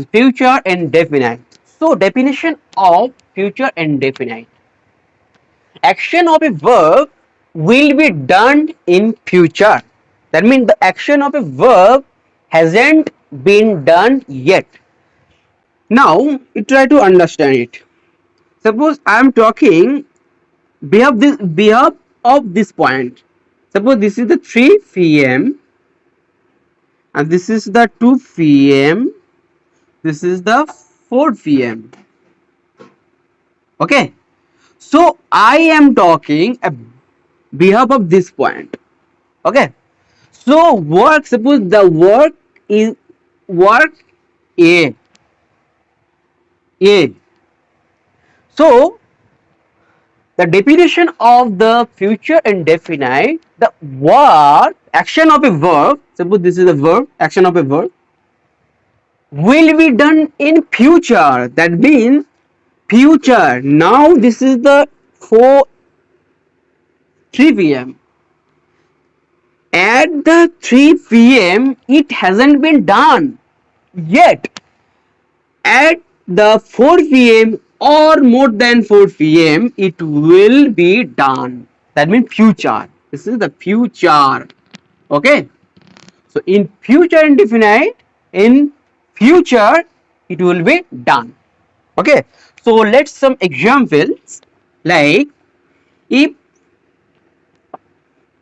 future indefinite. So definition of future indefinite. Action of a verb will be done in future. That means the action of a verb hasn't been done yet. Now you try to understand it. Suppose I am talking behalf of this point. Suppose this is the 3 p.m. and this is the 2 p.m. This is the 4 p.m. Okay. So I am talking behalf of this point. Okay. So work, suppose the work is work A. A. So the definition of the future indefinite, the verb, action of a verb, suppose this is a verb, action of a verb, will be done in future. That means future. Now this is the 4 3 p.m. At the 3 p.m. it hasn't been done yet. At the 4 p.m. or more than 4 p.m. it will be done. That means future. This is the future. Okay. So in future indefinite, in future it will be done. Okay. So let's some examples, like if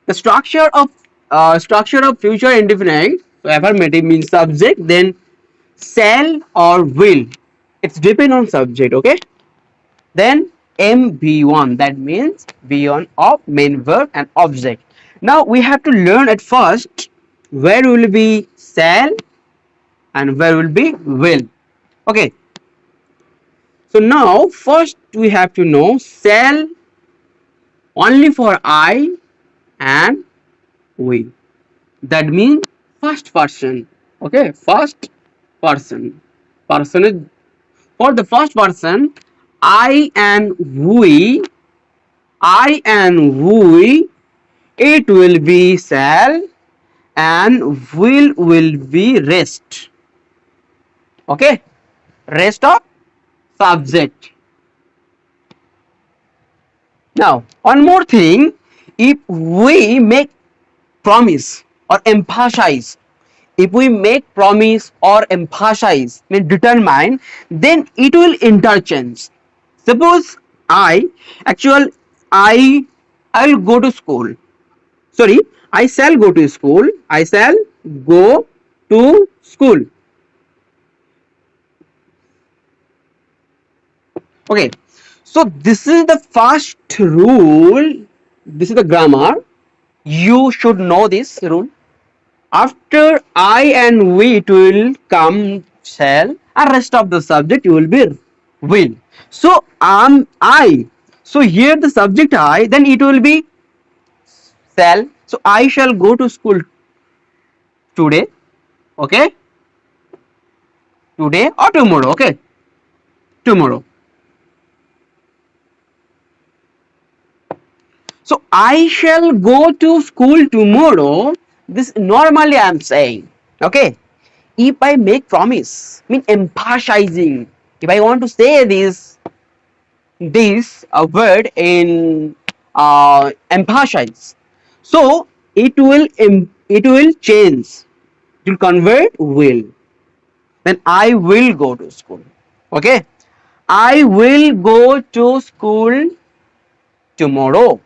the structure of future indefinite, so affirmative means subject, then shall or will, it's depend on subject. Okay, then MB1, that means beyond of main verb and object. Now we have to learn at first where will be shall and where will be will. Okay, so now first we have to know shall only for I and we. That means first person. Okay, first person. Person is for the first person. I and we. I and we. It will be shall and will be rest. Okay, rest of subject. Now one more thing. If we make promise or emphasize, if we make promise or emphasize, mean determine, then it will interchange. Suppose I actual I will go to school. Sorry, I shall go to school. I shall go to school. Okay, so this is the first rule. This is the grammar. You should know this rule. After I and we, it will come shall, and rest of the subject will be will. So I. So here the subject I, then it will be shall. So I shall go to school today. Okay, today or tomorrow. Okay, tomorrow. So I shall go to school tomorrow. This normally I am saying. Okay. If I make promise, mean emphasizing. If I want to say this word in emphasize, so it will change. It will convert will. Then I will go to school. Okay. I will go to school tomorrow.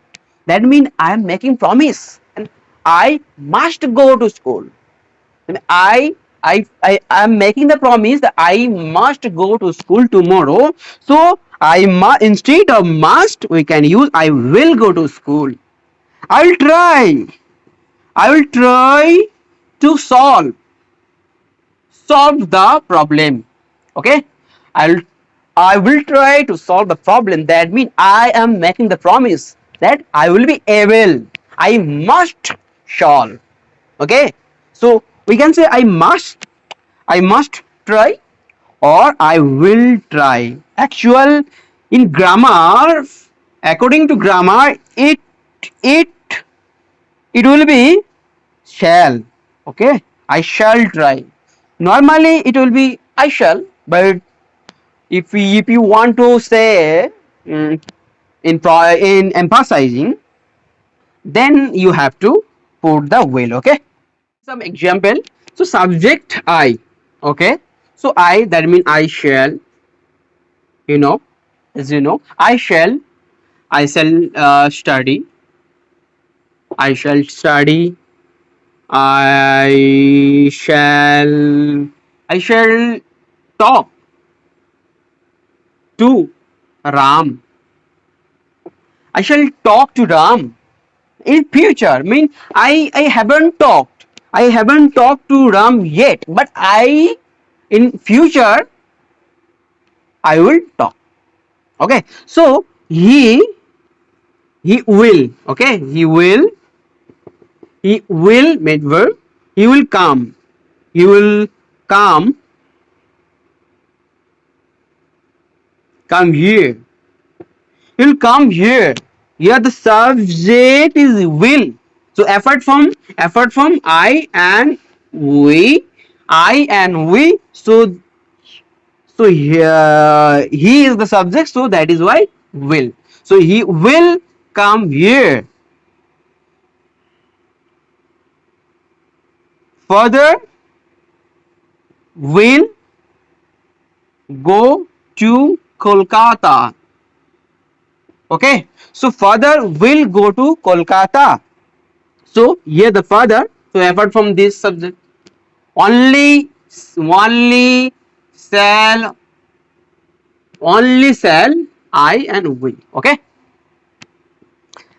That means I am making promise and I must go to school. And I am making the promise that I must go to school tomorrow. So instead of must we can use I will go to school. I will try. I will try to solve the problem. Okay, I will try to solve the problem. That means I am making the promise that I will be able. I must solve. Okay, so we can say I must try or I will try. Actual in grammar, according to grammar, it it will be shall. Okay, I shall try. Normally it will be I shall. But if you want to say in emphasizing, then you have to put the will. Okay. Some example. So subject I. Okay. So I, that means I shall. You know, as you know, I shall study. I shall study. I shall. I shall talk to Ram. I shall talk to Ram in future. Mean I haven't talked. I haven't talked to Ram yet, but I in future I will talk. Okay. So he will. Okay. He will made verb. He will come. He will come. Come here. He'll come here. Here the subject is will. So apart from I and we. So here he is the subject. So that is why will. So he will come here. Further will go to Kolkata. Okay. So father will go to Kolkata. So here the father. So apart from this subject, only shall shall I and we. Okay.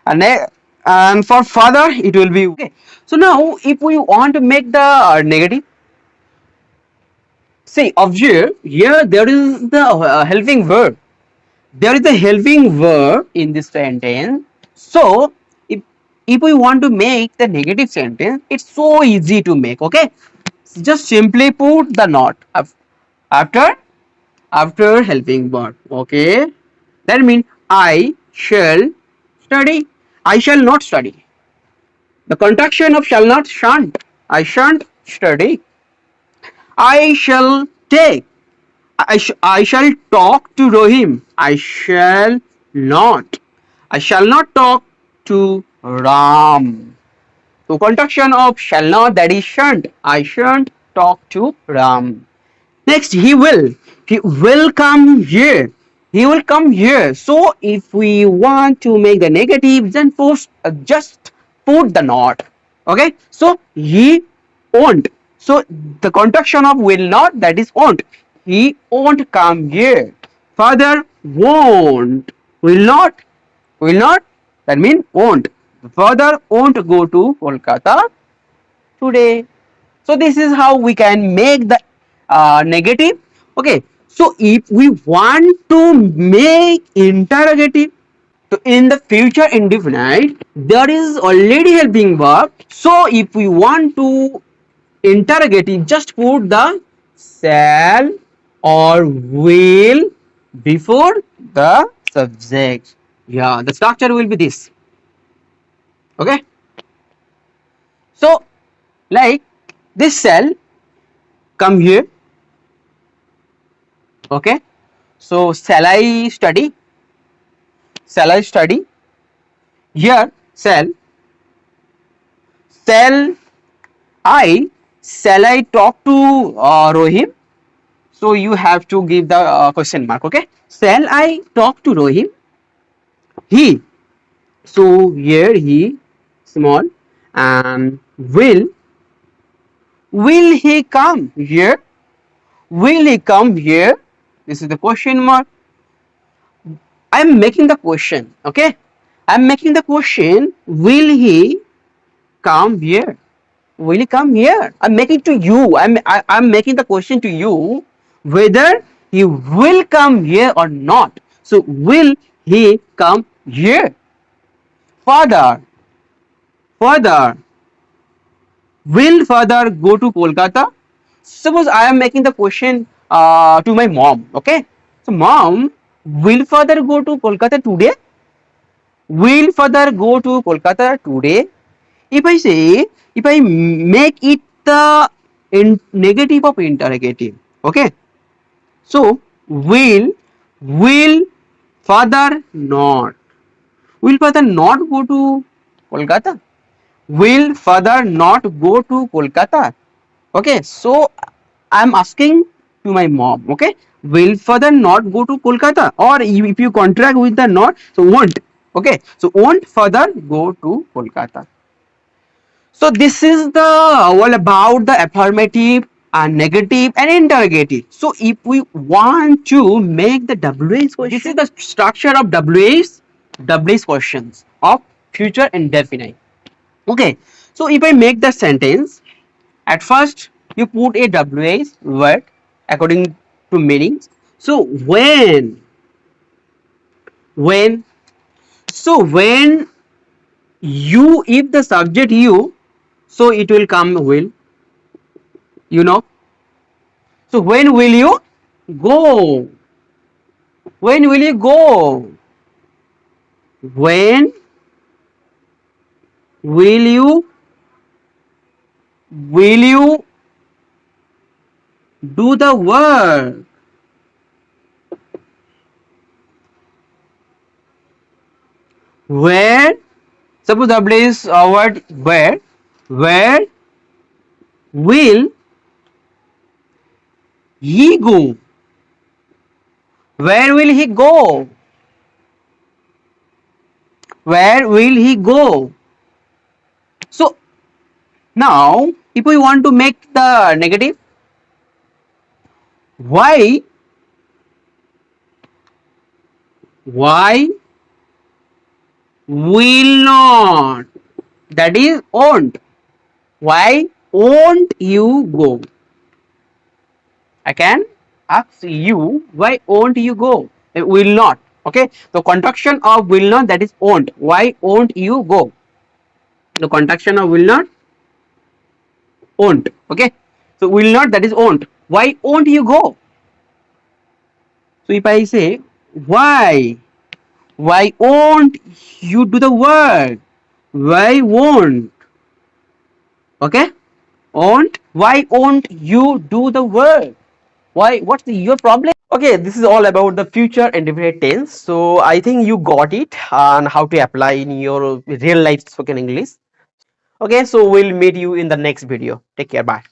And for father it will be okay. So now if we want to make the negative, see observe here there is the helping verb. There is a helping verb in this sentence. So if we want to make the negative sentence, it's so easy to make. Okay. Just simply put the not after helping verb. Okay. That means I shall study. I shall not study. The contraction of shall not, shan't. I shan't study. I shall take. I shall talk to Rohim. I shall not. I shall not talk to Ram. So contraction of shall not, that is shan't. I shan't talk to Ram. Next, he will. He will come here. He will come here. So if we want to make the negative, then just put the not. Okay. So he won't. So the contraction of will not, that is won't. He won't come here. Father won't. Will not. Will not. That means won't. Father won't go to Kolkata today. So this is how we can make the negative. Okay. So if we want to make interrogative, so in the future indefinite, there is already helping verb. So if we want to interrogative, just put the shall or will before the subject. Yeah, the structure will be this. Okay. So like this shall come here. Okay. So shall I study? Shall I study? Here shall I talk to Rohim? So you have to give the question mark. Okay. Shall I talk to Rohim? He. So here he small and will he come here? Will he come here? This is the question mark. I am making the question. Okay. I am making the question. Will he come here? Will he come here? I'm making to you. I'm making the question to you whether he will come here or not. So will he come here? Father. Father. Will father go to Kolkata? Suppose I am making the question to my mom. Okay. So mom, will father go to Kolkata today? Will father go to Kolkata today? If I make it the negative of interrogative, okay, So will father not, will father not go to Kolkata? Will father not go to Kolkata? Okay, so I'm asking to my mom. Okay, will father not go to Kolkata? Or if you contract with the not, so won't. Okay, so won't father go to Kolkata? So this is the all about the affirmative and negative and interrogative. So if we want to make the WH question, this is the structure of WH questions of future indefinite. Okay, so if I make the sentence, at first you put a WH word according to meanings. So when so when you, if the subject you, so it will come will, you know. So when will you go? When will you go? When will you do the work? Where, suppose W is a word where will he go? Where will he go? Where will he go? So now if we want to make the negative, why why will not, that is won't. Why won't you go? I can ask you, why won't you go? It will not. Okay. The contraction of will not, that is won't. Why won't you go? The contraction of will not, won't. Okay. So will not, that is won't. Why won't you go? So if I say why won't you do the work? Why won't? Okay. Won't. Why won't you do the work? Why? What's your problem? Okay, this is all about the future indefinite tense. So I think you got it on how to apply in your real life spoken English. Okay, so we'll meet you in the next video. Take care. Bye.